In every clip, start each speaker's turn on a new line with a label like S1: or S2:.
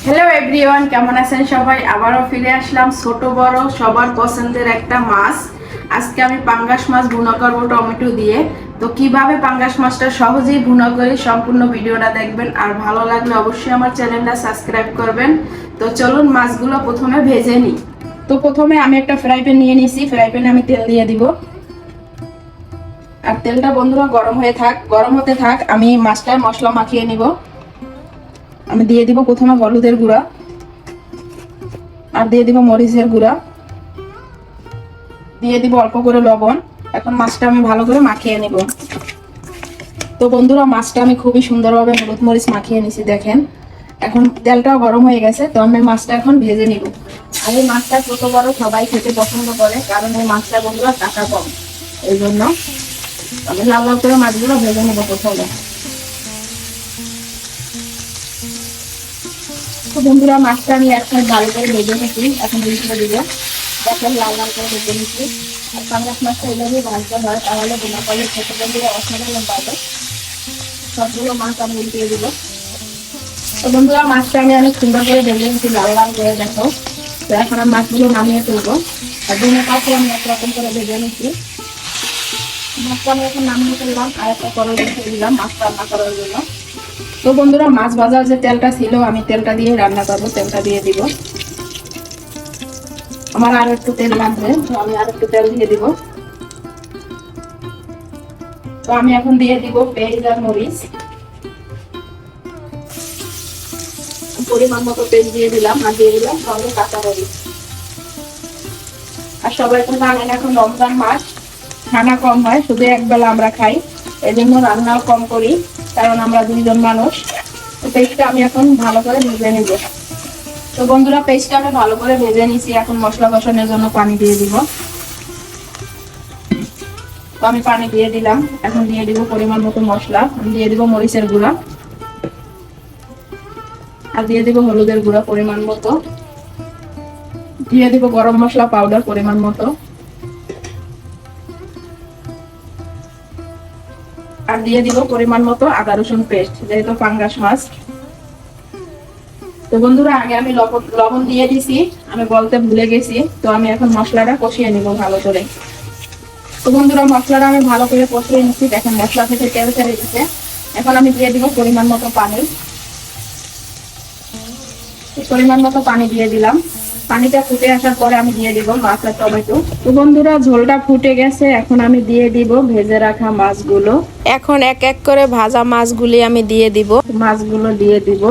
S1: Hello everyone, কেমন আছেন সবাই? আবারও ফিরে আসলাম ছোট বড় সবার পছন্দের একটা মাছ। আজকে আমি পাঙ্গাস মাছ ভুনা করবো টমেটো দিয়ে। তো কিভাবে পাঙ্গাস মাছটা সহজেই ভুনা করি সম্পূর্ণ ভিডিওটা দেখবেন, আর ভালো লাগলে অবশ্যই আমার চ্যানেলটা সাবস্ক্রাইব করবেন। তো চলুন মাছগুলো প্রথমে ভেজে নিই। তো প্রথমে আমি একটা ফ্রাই প্যান নিয়ে নিয়েছি, ফ্রাই প্যানে আমি তেল দিয়ে দিব। আর তেলটা বন্ধুরা গরম হতে থাক, আমি মাছটায় মশলা মাখিয়ে নিব। আমি দিয়ে দিব প্রথমে হলুদের গুঁড়া, আর দিয়ে দিব মরিচের গুঁড়া, দিয়ে দিব অল্প করে লবণ। এখন মাছটা আমি ভালো করে মাখিয়ে নিব। তো বন্ধুরা, মাছটা আমি খুবই সুন্দরভাবে হলুদ মরিচ মাখিয়ে নিছি, দেখেন। এখন তেলটাও গরম হয়ে গেছে, তো আমি মাছটা এখন ভেজে নিব। আর এই মাছটা ছোট বড় সবাই খেতে পছন্দ করে, কারণ এই মাছটা বন্ধুরা টাকা কম, এই জন্য আমি লাল লাল করে মাছগুলো ভেজে নিব প্রথমে। তো বন্ধুরা, মাছটা আমি এক সাইড ভালো করে ভেজে নিচ্ছি, এখন উল্টে দিব। দেখেন লাল লাল করে ভেজে নিচ্ছি। আর পাঙ্গাস মাছটা এইভাবেই ভাজতে হয়, তাহলে ভুনা করলে খেতে বন্ধুরা অসাধারণ পাবে। সবগুলো মাছ আমি উল্টিয়ে দিব। তো বন্ধুরা, মাছটা আমি অনেক সুন্দর করে ভেজে নিচ্ছি, লাল লাল করে, দেখো। তো এখন আমি মাছগুলো নামিয়ে তুলবো। আর দুটো পাশে আমি একরকম করে ভেজে নিচ্ছি। মাছটা আমি এখন নামিয়ে তুললাম, আর একটা কড়াই দিয়ে দিলাম মাছ রান্না করার জন্য। তো বন্ধুরা, মাছ ভাজার যে তেলটা ছিল, আমি তেলটা দিয়ে রান্না করবো। তেলটা দিয়ে দিব। আমার আর একটু তেল লাগবে, তো আমি আর একটু তেল দিয়ে দিব। তো আমি এখন দিয়ে দিব পেঁয়াজ আর মরিচ, পরিমাণ মতো পেঁয়াজ দিয়ে দিলাম, আর দিয়ে দিলাম সঙ্গে কাঁচা মরিচ। আর সবাই তো জানেন এখন রমজান মাস, খানা কম হয়, শুধু একবেলা আমরা খাই, এই জন্য রান্নাও কম করি, কারণ আমরা দুইজন মানুষ। তো পেঁয়াজটা আমি এখন ভালো করে ভেজে নিব। তো বন্ধুরা, পেস্টটা আমি ভালো করে ভেজে নিয়েছি, এখন মশলা কষানোর জন্য পানি দিয়ে দিব। তো আমি পানি দিয়ে দিলাম, এখন দিয়ে দিব পরিমাণ মতো মশলা। দিয়ে দিব মরিচের গুঁড়া, আর দিয়ে দিব হলুদের গুঁড়া পরিমাণ মতো, দিয়ে দিব গরম মশলা পাউডার পরিমাণ মতো, আর দিয়ে দিব পরিমাণ মতো আদা রসুন পেস্ট, যেহেতু পাঙ্গাস মাছ। তো বন্ধুরা, আগে আমি লবণ দিয়ে দিছি, আমি বলতে ভুলে গেছি। তো আমি এখন মশলাটা কষিয়ে নিব ভালো করে। তো বন্ধুরা, মশলাটা আমি ভালো করে কষিয়ে নিচ্ছি, দেখেন মশলা থেকে তেল ছেড়ে দিচ্ছে। এখন আমি দিয়ে দিব পরিমাণ মতো পানি। পরিমাণ মতো পানি দিয়ে দিলাম। পানিটা ফুটে আসার পরে আমি দিয়ে দিব মাছ আর টমেটো। তো বন্ধুরা, ঝোলটা ফুটে গেছে, এখন আমি দিয়ে দিব ভেজে রাখা মাছগুলো।
S2: এখন এক এক করে ভাজা মাছগুলি আমি দিয়ে দিব।
S1: মাছগুলো দিয়ে দিব,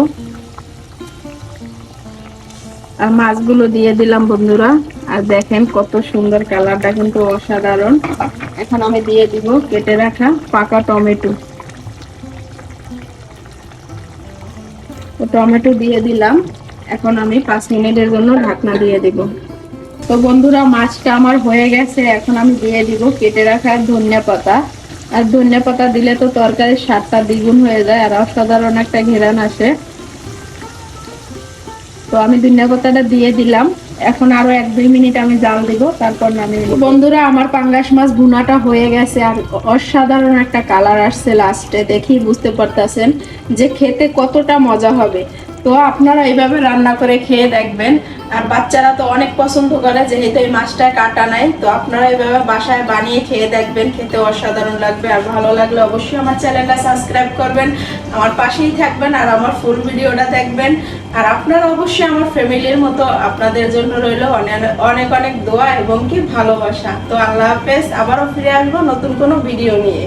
S1: আর মাছগুলো দিয়ে দিলাম বন্ধুরা। আর দেখেন কত সুন্দর, কালারটা কিন্তু অসাধারণ। এখন আমি দিয়ে দিব কেটে রাখা পাকা টমেটো। টমেটো দিয়ে দিলাম। এখন আমি 5 মিনিটের জন্য ঢাকনা দিয়ে দিব। তো বন্ধুরা, মাছটা আমার হয়ে গেছে, এখন আমি দিয়ে দিব কেটে রাখা ধনিয়া পাতা। আর ধনিয়া পাতা দিলে তো তরকারির স্বাদটা দ্বিগুণ হয়ে যায়, আর অসাধারণ একটা ঘ্রাণ আসে। তো আমি ধনিয়া পাতাটা দিয়ে দিলাম। এখন আরো 1-2 মিনিট আমি জাল দিব, তারপর নামিয়ে নিব। বন্ধুরা, আমার পাঙ্গাস মাছ ভুনাটা হয়ে গেছে, আর অসাধারণ একটা কালার আসছে লাস্টে, দেখি বুঝতে পারতেছেন যে খেতে কতটা মজা হবে। তো আপনারা এইভাবে রান্না করে খেয়ে দেখবেন। আর বাচ্চারা তো অনেক পছন্দ করে, যেহেতু এই মাছটা কাটা নাই। তো আপনারা এইভাবে বাসায় বানিয়ে খেয়ে দেখবেন, খেতে অসাধারণ লাগবে। আর ভালো লাগলে অবশ্যই আমার চ্যানেলটা সাবস্ক্রাইব করবেন, আমার পাশেই থাকবেন, আর আমার ফুল ভিডিওটা দেখবেন। আর আপনারা অবশ্যই আমার ফ্যামিলির মতো, আপনাদের জন্য রইল অনেক অনেক দোয়া এবং কি ভালোবাসা। তো আল্লাহ হাফেজ, আবারও ফিরে আসবো নতুন কোনো ভিডিও নিয়ে।